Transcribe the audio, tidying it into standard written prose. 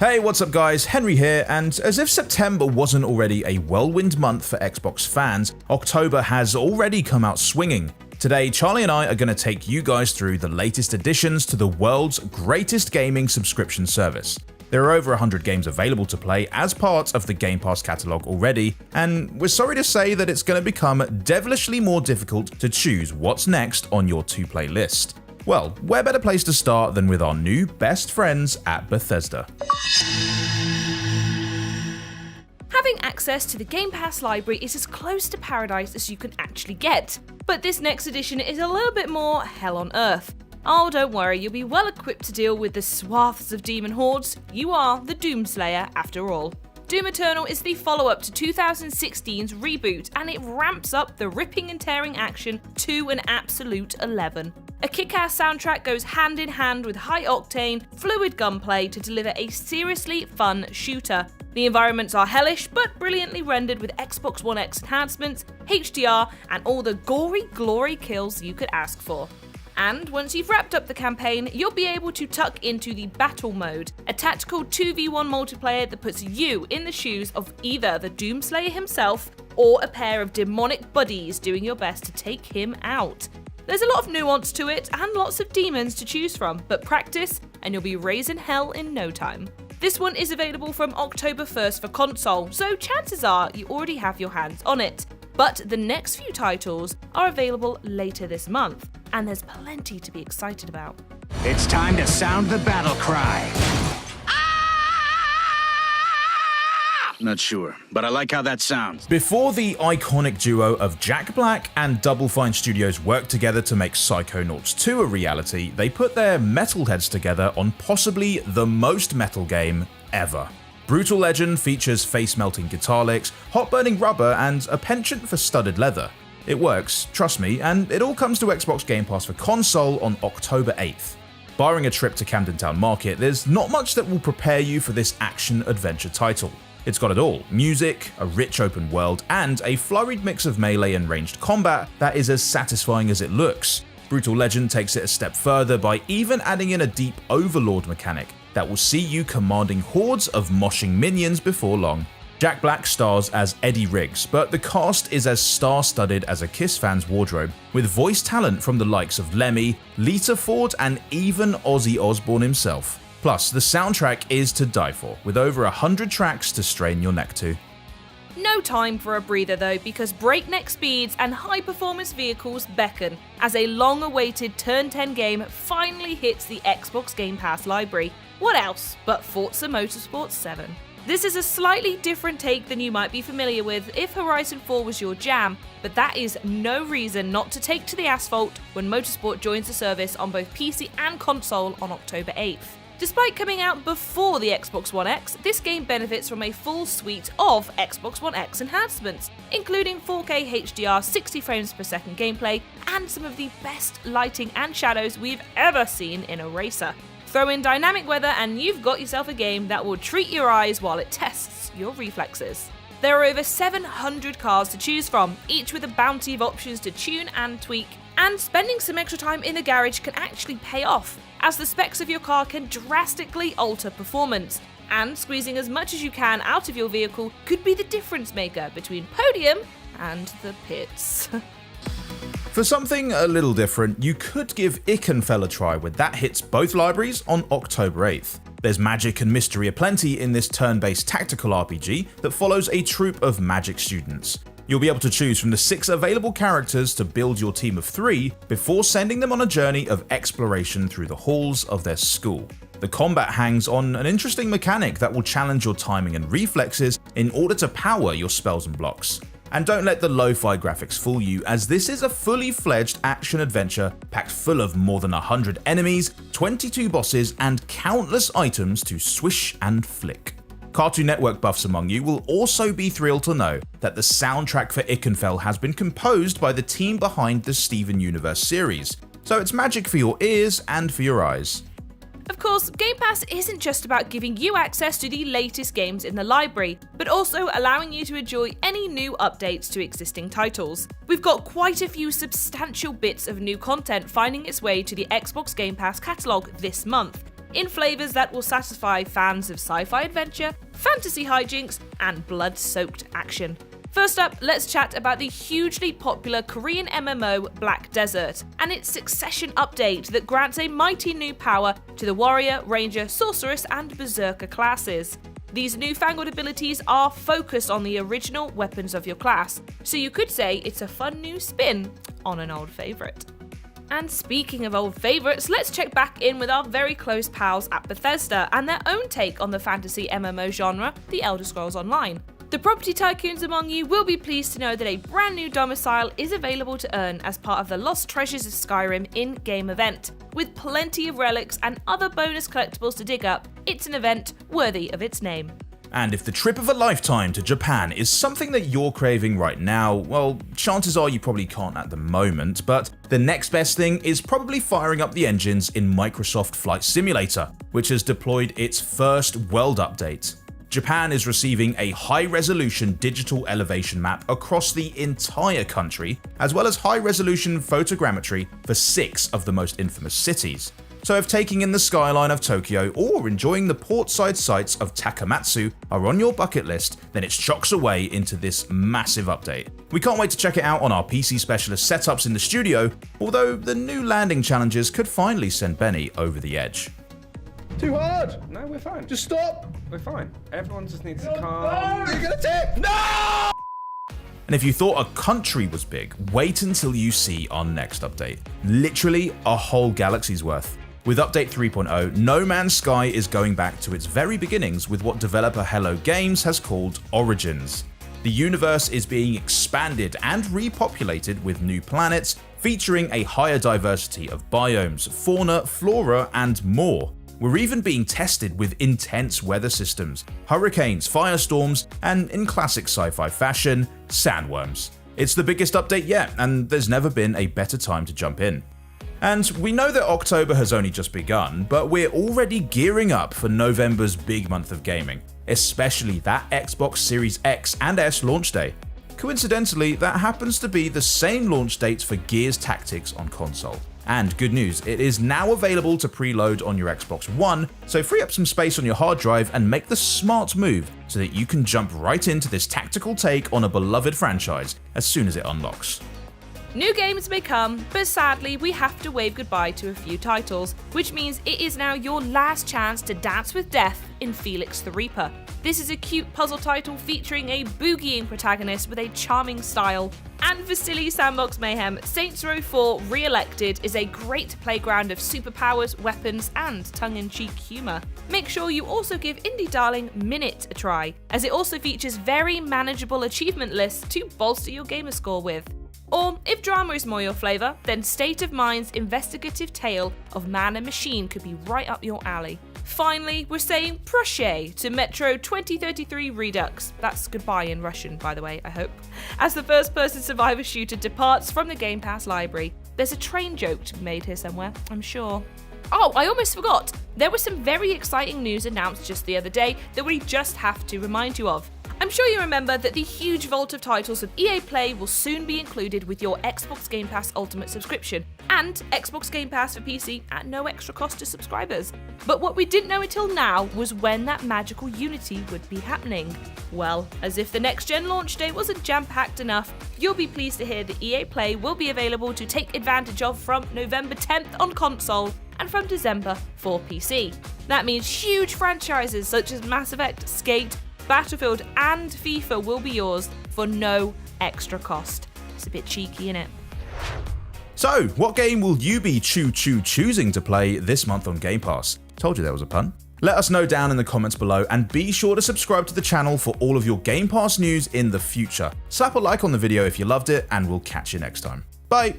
Hey, what's up guys, Henry here, and as if September wasn't already a whirlwind month for Xbox fans, October has already come out swinging. Today, Charlie and I are going to take you guys through the latest additions to the world's greatest gaming subscription service. There are over 100 games available to play as part of the Game Pass catalog already, and we're sorry to say that it's going to become devilishly more difficult to choose what's next on your to-play list. Well, where better place to start than with our new best friends at Bethesda. Having access to the Game Pass library is as close to paradise as you can actually get, but this next edition is a little bit more hell on earth. Oh, don't worry, you'll be well equipped to deal with the swaths of demon hordes. You are the Doomslayer after all. Doom Eternal is the follow-up to 2016's reboot, and it ramps up the ripping and tearing action to an absolute 11. A kick-ass soundtrack goes hand in hand with high-octane, fluid gunplay to deliver a seriously fun shooter. The environments are hellish, but brilliantly rendered with Xbox One X enhancements, HDR, and all the gory glory kills you could ask for. And once you've wrapped up the campaign, you'll be able to tuck into the Battle Mode, a tactical 2v1 multiplayer that puts you in the shoes of either the Doomslayer himself or a pair of demonic buddies doing your best to take him out. There's a lot of nuance to it and lots of demons to choose from, but practice and you'll be raising hell in no time. This one is available from October 1st for console, so chances are you already have your hands on it. But the next few titles are available later this month, and there's plenty to be excited about. It's time to sound the battle cry. Not sure, but I like how that sounds. Before the iconic duo of Jack Black and Double Fine Studios worked together to make Psychonauts 2 a reality, they put their metalheads together on possibly the most metal game ever. Brutal Legend features face-melting guitar licks, hot-burning rubber, and a penchant for studded leather. It works, trust me, and it all comes to Xbox Game Pass for console on October 8th. Barring a trip to Camden Town Market, there's not much that will prepare you for this action-adventure title. It's got it all: music, a rich open world, and a flurried mix of melee and ranged combat that is as satisfying as it looks. Brutal Legend takes it a step further by even adding in a deep overlord mechanic that will see you commanding hordes of moshing minions before long. Jack Black stars as Eddie Riggs, but the cast is as star-studded as a KISS fan's wardrobe, with voice talent from the likes of Lemmy, Lita Ford, and even Ozzy Osbourne himself. Plus, the soundtrack is to die for, with over 100 tracks to strain your neck to. No time for a breather though, because breakneck speeds and high-performance vehicles beckon as a long-awaited Turn 10 game finally hits the Xbox Game Pass library. What else but Forza Motorsport 7? This is a slightly different take than you might be familiar with if Horizon 4 was your jam, but that is no reason not to take to the asphalt when Motorsport joins the service on both PC and console on October 8th. Despite coming out before the Xbox One X, this game benefits from a full suite of Xbox One X enhancements, including 4K HDR 60 frames per second gameplay and some of the best lighting and shadows we've ever seen in a racer. Throw in dynamic weather and you've got yourself a game that will treat your eyes while it tests your reflexes. There are over 700 cars to choose from, each with a bounty of options to tune and tweak, and spending some extra time in the garage can actually pay off, as the specs of your car can drastically alter performance, and squeezing as much as you can out of your vehicle could be the difference maker between podium and the pits. For something a little different, you could give Ikenfell a try when that hits both libraries on October 8th. There's magic and mystery aplenty in this turn-based tactical RPG that follows a troupe of magic students. You'll be able to choose from the 6 available characters to build your team of 3 before sending them on a journey of exploration through the halls of their school. The combat hangs on an interesting mechanic that will challenge your timing and reflexes in order to power your spells and blocks. And don't let the lo-fi graphics fool you, as this is a fully fledged action-adventure packed full of more than 100 enemies, 22 bosses, and countless items to swish and flick. Cartoon Network buffs among you will also be thrilled to know that the soundtrack for Ikenfell has been composed by the team behind the Steven Universe series, so it's magic for your ears and for your eyes. Of course, Game Pass isn't just about giving you access to the latest games in the library, but also allowing you to enjoy any new updates to existing titles. We've got quite a few substantial bits of new content finding its way to the Xbox Game Pass catalogue this month, in flavours that will satisfy fans of sci-fi adventure, fantasy hijinks, and blood-soaked action. First up, let's chat about the hugely popular Korean MMO Black Desert and its Succession update that grants a mighty new power to the Warrior, Ranger, Sorceress, and Berserker classes. These newfangled abilities are focused on the original weapons of your class, so you could say it's a fun new spin on an old favourite. And speaking of old favourites, let's check back in with our very close pals at Bethesda and their own take on the fantasy MMO genre, The Elder Scrolls Online. The property tycoons among you will be pleased to know that a brand new domicile is available to earn as part of the Lost Treasures of Skyrim in-game event. With plenty of relics and other bonus collectibles to dig up, it's an event worthy of its name. And if the trip of a lifetime to Japan is something that you're craving right now, well, chances are you probably can't at the moment, but the next best thing is probably firing up the engines in Microsoft Flight Simulator, which has deployed its first world update. Japan is receiving a high-resolution digital elevation map across the entire country, as well as high-resolution photogrammetry for 6 of the most infamous cities. So if taking in the skyline of Tokyo or enjoying the portside sights of Takamatsu are on your bucket list, then it's chocks away into this massive update. We can't wait to check it out on our PC specialist setups in the studio, although the new landing challenges could finally send Benny over the edge. Too hard! No, we're fine. Just stop! We're fine. Everyone just needs to calm. No! You're gonna tip! No! And if you thought a country was big, wait until you see our next update. Literally a whole galaxy's worth. With Update 3.0, No Man's Sky is going back to its very beginnings with what developer Hello Games has called Origins. The universe is being expanded and repopulated with new planets, featuring a higher diversity of biomes, fauna, flora, and more. We're even being tested with intense weather systems, hurricanes, firestorms, and in classic sci-fi fashion, sandworms. It's the biggest update yet, and there's never been a better time to jump in. And we know that October has only just begun, but we're already gearing up for November's big month of gaming, especially that Xbox Series X and S launch day. Coincidentally, that happens to be the same launch dates for Gears Tactics on console. And good news, it is now available to preload on your Xbox One, so free up some space on your hard drive and make the smart move so that you can jump right into this tactical take on a beloved franchise as soon as it unlocks. New games may come, but sadly we have to wave goodbye to a few titles, which means it is now your last chance to dance with death in Felix the Reaper. This is a cute puzzle title featuring a boogieing protagonist with a charming style. And for silly sandbox mayhem, Saints Row 4 Re-Elected is a great playground of superpowers, weapons, and tongue-in-cheek humour. Make sure you also give indie darling Minute a try, as it also features very manageable achievement lists to bolster your gamer score with. Or, if drama is more your flavour, then State of Mind's investigative tale of man and machine could be right up your alley. Finally, we're saying prochaine to Metro 2033 Redux. That's goodbye in Russian, by the way, I hope. As the first-person survivor shooter departs from the Game Pass library. There's a train joke to be made here somewhere, I'm sure. Oh, I almost forgot! There was some very exciting news announced just the other day that we just have to remind you of. I'm sure you remember that the huge vault of titles of EA Play will soon be included with your Xbox Game Pass Ultimate subscription, and Xbox Game Pass for PC at no extra cost to subscribers. But what we didn't know until now was when that magical unity would be happening. Well, as if the next-gen launch day wasn't jam-packed enough, you'll be pleased to hear that EA Play will be available to take advantage of from November 10th on console and from December for PC. That means huge franchises such as Mass Effect, Skate, Battlefield and FIFA will be yours for no extra cost. It's a bit cheeky, innit? So, what game will you be choosing to play this month on Game Pass? Told you there was a pun. Let us know down in the comments below, and be sure to subscribe to the channel for all of your Game Pass news in the future. Slap a like on the video if you loved it, and we'll catch you next time. Bye!